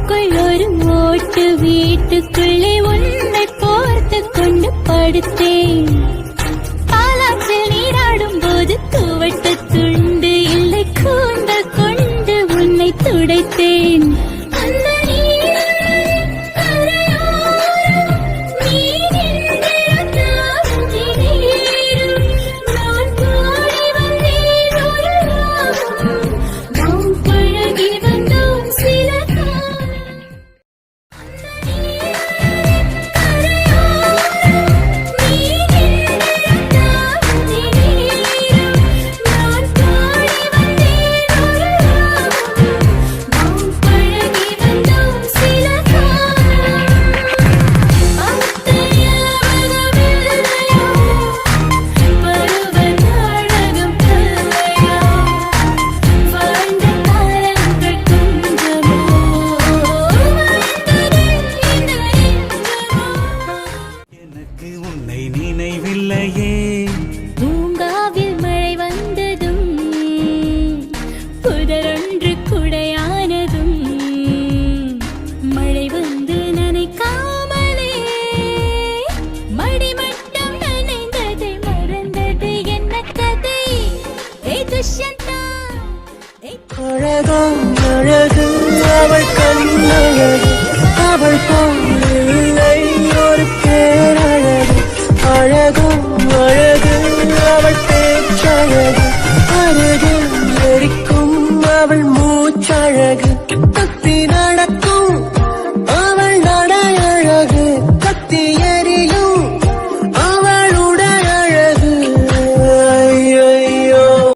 மனசுக்குள் ஒரு ஓட்டு வீட்டுக்குள்ளே உன்னை போர்த்து கொண்டு படுத்தேன். பாலாற்றில் நீராடும் போது துவட்ட துண்டு இல்லை கூந்தல் கொண்டு உன்னை துடைத்தேன். பூங்காவில் மழை வந்ததும் புதரொன்று குடையானதும் மழை வந்து நனைக்காமலே மடிமட்டம் நனைந்ததை மறந்தது என்ன கதை? துஷ்யந்தா அழகு அவள் கண்ணழகு அவள்